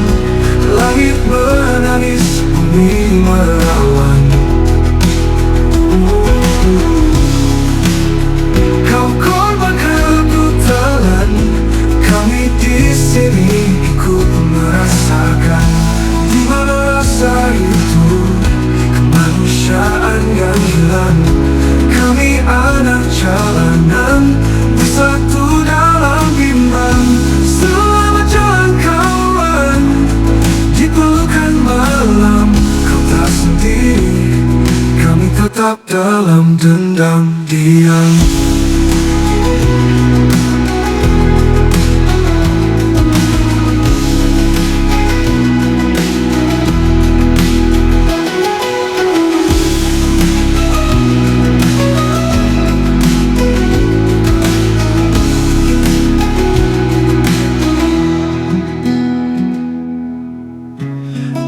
A: langit menangis, bumi merawan. Kau korban kebrutalan, kami di sini ikut merasakan. Di mana rasa itu, kemanusiaan yang hilang. Kami anak jalanan, bersatu dalam bimbang. Selamat jalan kawan, di pelukan malam. Kau tak sendiri, kami tetap dalam dendam diam.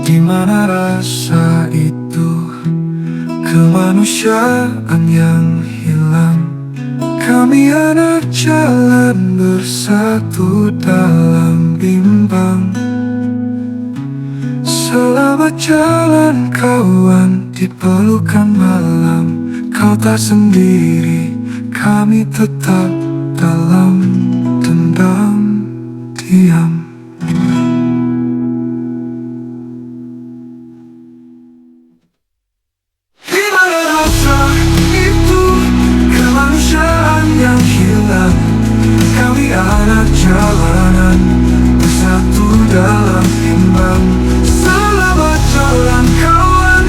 A: Di mana rasa itu, kemanusiaan yang hilang. Kami anak jalan, bersatu dalam bimbang. Selamat jalan kawan di pelukan malam. Kau tak sendiri, kami tetap dalam dendam diam. Di mana rasa itu kemanusiaan yang hilang? Kami anak jalanan bersatu dalam imbang. Selamat jalan kawan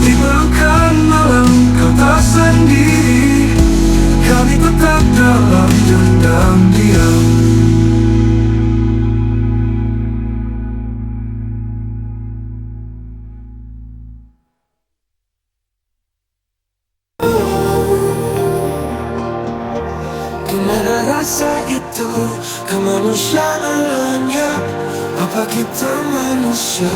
A: di pelukan malam. Kau tak sendiri, kami tetap dalam dendam diam. Gimana rasa itu kemanusiaannya? Apa kita manusia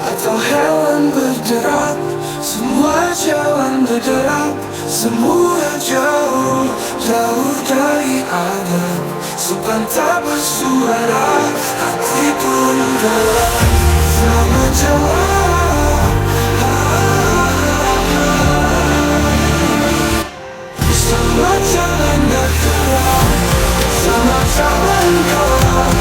A: atau hewan berderak? Semua jalan berderak, semua jauh, jauh dari adab. Sopan tak bersuara, hati pun gelap. Selamat jalan. Selamat jalan negara, selamat jalan kawan.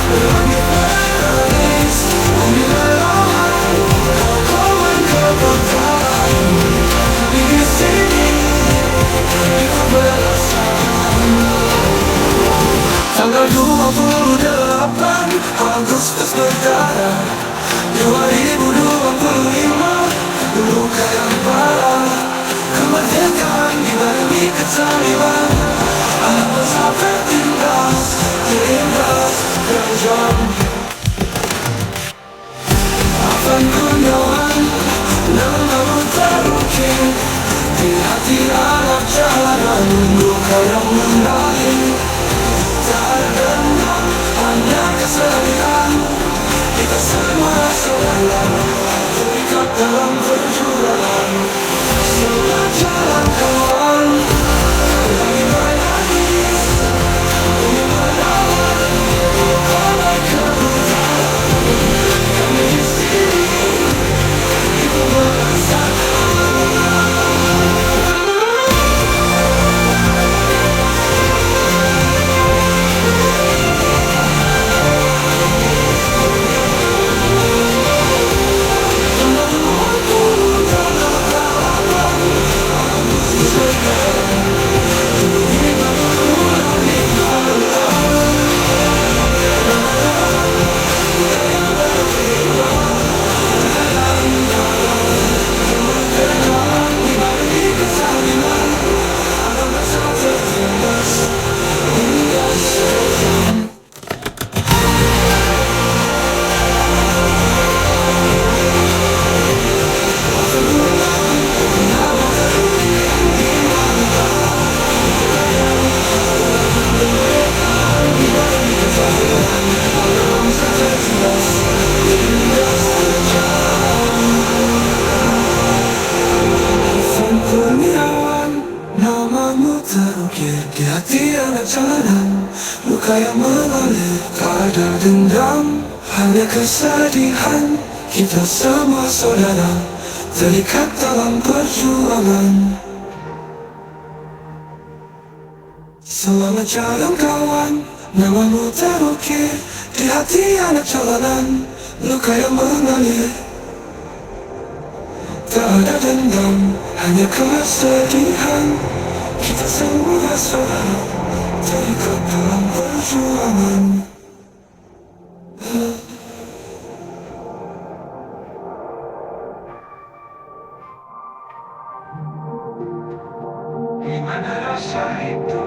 A: Langit beralis, bumi melawan. Kau kawan kau bertahan, kami di sini, kita bersama. Tanggal 28 Agustus berdarah 2025, luka yang parah. Kemerdekaan dibarengi kezaliman, anak bangsa tertindas, terlindas, terjam. Afan Gunawan, namamu terukir di hati anak jalanan, luka yang mengalir. Tak ada dendam, hanya kesedihan. Kita semua saudara, terikat dalam perjuangan. Selamat jalan kawan, lagi menangis, bumi melawan, kawan kebutaan. Kami di sini, kita merasakan. Namamu terukir di hati anak jalanan, luka yang mengalir, tak ada dendam, hanya kesedihan. Kita semua saudara, terikat dalam perjuangan. Selamat jalan kawan, namamu terukir di hati anak jalanan, luka yang mengalir. Tak ada dendam, hanya kesedihan. Kita semua saudara, terikat dalam perjuangan. Gimana rasa itu,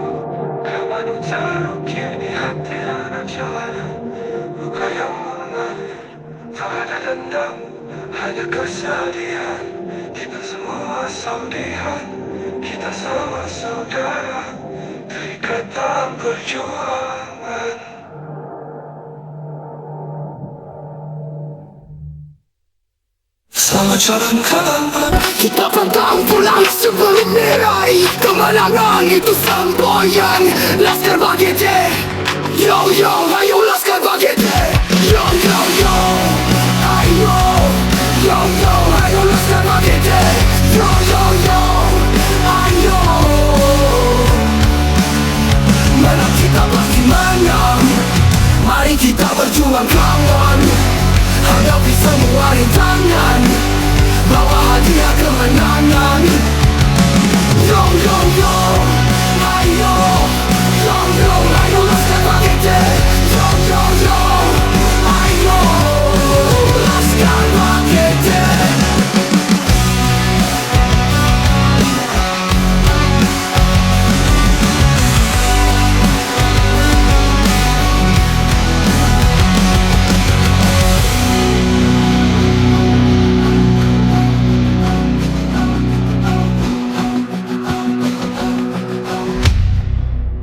A: kamu terukir di hati anak jalanan, luka yang mengalir. Tak ada dendam, hanya kesedihan. Kita semua saudihan, kita sama saudara, terikat dalam perjuangan. Selamat jalan kawan, kita pantang pulang sebelum meraih kemenangan. Itu semboyan laskar bagi
B: Yo yo, ayo Laskar Bagete. Yo yo yo, ayo. Yo yo, ayo Laskar Bagete. Yo yo yo, ayo. Menang kita pasti menang. Mari kita berjuang kawan. Hadapi semua rintangan. Bawa hadiah kemenangan. Yo yo yo, ayo. Yo yo, ayo Laskar Bagete. Yo yo yo, ayo Laskar Bagete.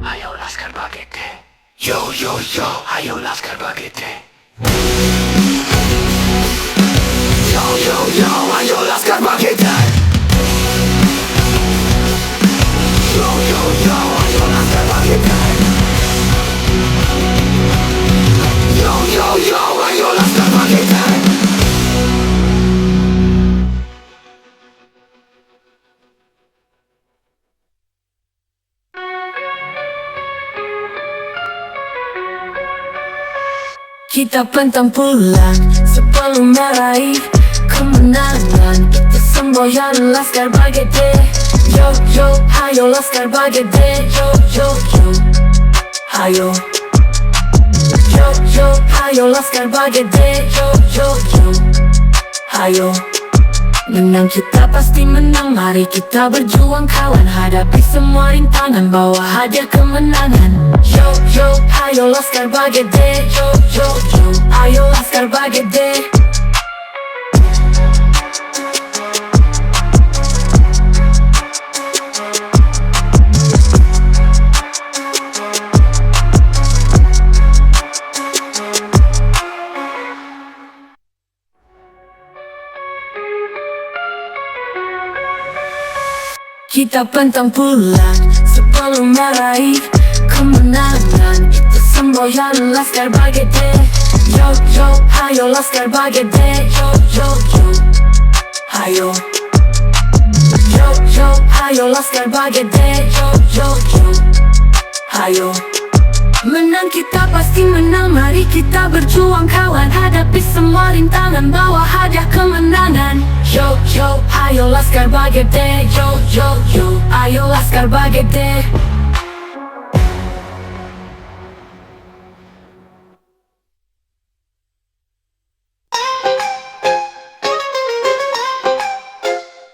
B: Ayo Laskar Bagete. Yo yo yo, ayo Laskar Bagete. Yo yo yo, ayo Laskar Bagete. Yo yo yo, ayo Laskar Bagete. Yo yo yo, ayo Laskar Bagete.
D: Kita pantang pulang sebelum meraih kemenangan. Kita semboyan Laskar Bagete. Yo yo, ayo Laskar Bagete. Yo yo yo, ayo. Yo yo, ayo Laskar Bagete. Yo yo yo, ayo. Menang kita pasti menang. Mari kita berjuang kawan. Hadapi semua rintangan. Bawa hadiah kemenangan. Yo yo, ayo Laskar Bagete. Yo yo yo, ayo Laskar Bagete. Kita pantang pulang sebelum meraih kemenangan. Kita semboyan Laskar Bagete. Yo yo, ayo Laskar Bagete. Yo yo yo, ayo. Yo yo, ayo Laskar Bagete. Yo yo yo, ayo. Menang kita pasti menang. Mari kita berjuang kawan. Hadapi semua rintangan. Bawa hadiah kemenangan. Yo yo, ayo Laskar Bagete. Yo yo yo, ayo Laskar Bagete.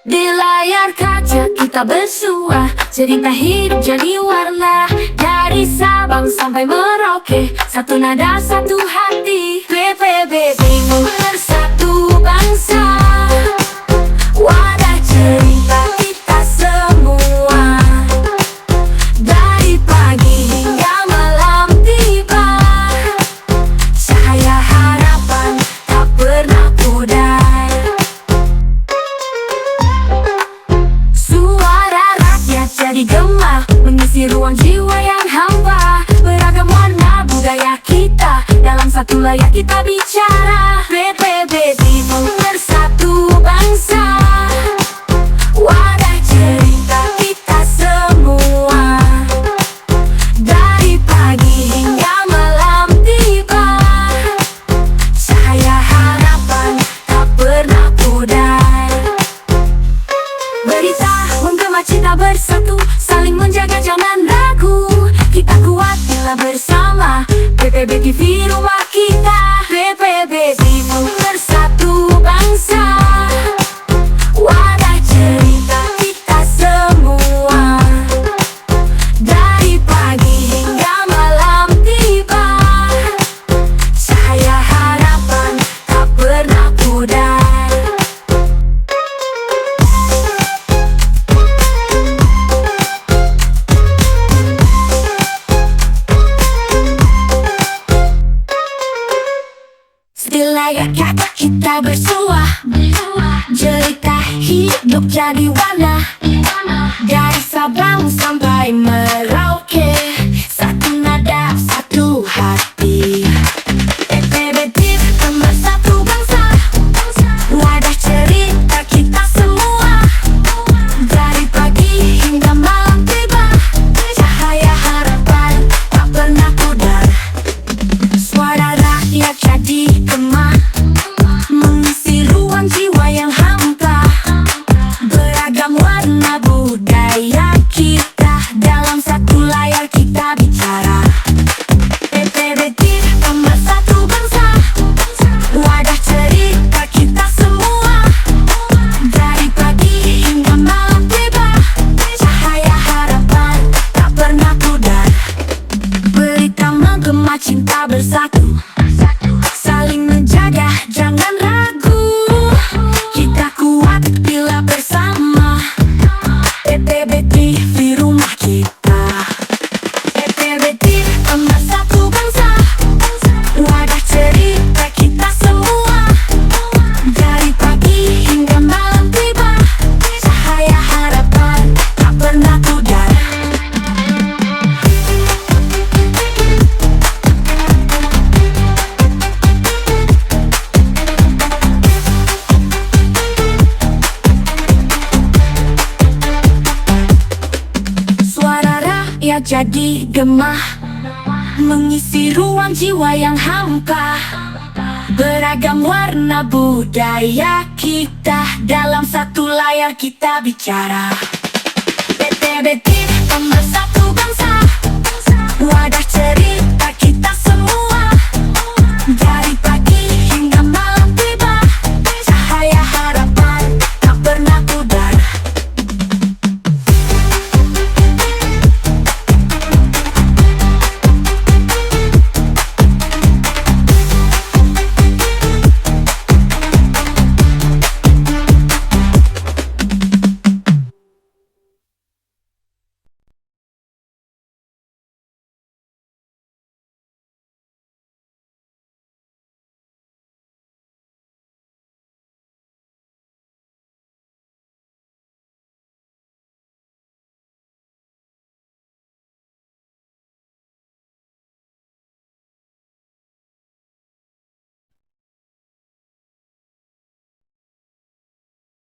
D: Di layar kaca kita bersua, cerita hidup jadi warna. Dari Sabang sampai Merauke, satu nada satu hati. PPB Timur bersatu bangsa. Wadah cerita kita semua. Dari pagi hingga malam tiba. Cahaya harapan tak pernah pudar. Suara rakyat jadi gema, mengisi ruang jiwa yang hampa. Beragam warna budaya kita, dalam satu layar kita bicara. PPB Timur bersatu bangsa. Wadah cerita kita semua. Dari pagi hingga malam tiba. Cahaya harapan tak pernah pudar. Berita menggema cinta bersatu, saling menjaga jangan ragu. Kita kuat bila bersama. PPB TV rumah kita. PPB Timur bersatu bangsa. Wadah cerita kita semua. Dari pagi hingga malam tiba. Cahaya harapan tak pernah pudar. Di layar kaca kita bersua, cerita hidup jadi warna. Dari Sabang sampai Merauke, satu nada satu hati. dunia jadi gemah, mengisi ruang jiwa yang hampa. Beragam warna budaya kita, dalam satu layar kita bicara. PTB TV, pemersatu bangsa, wadah cerita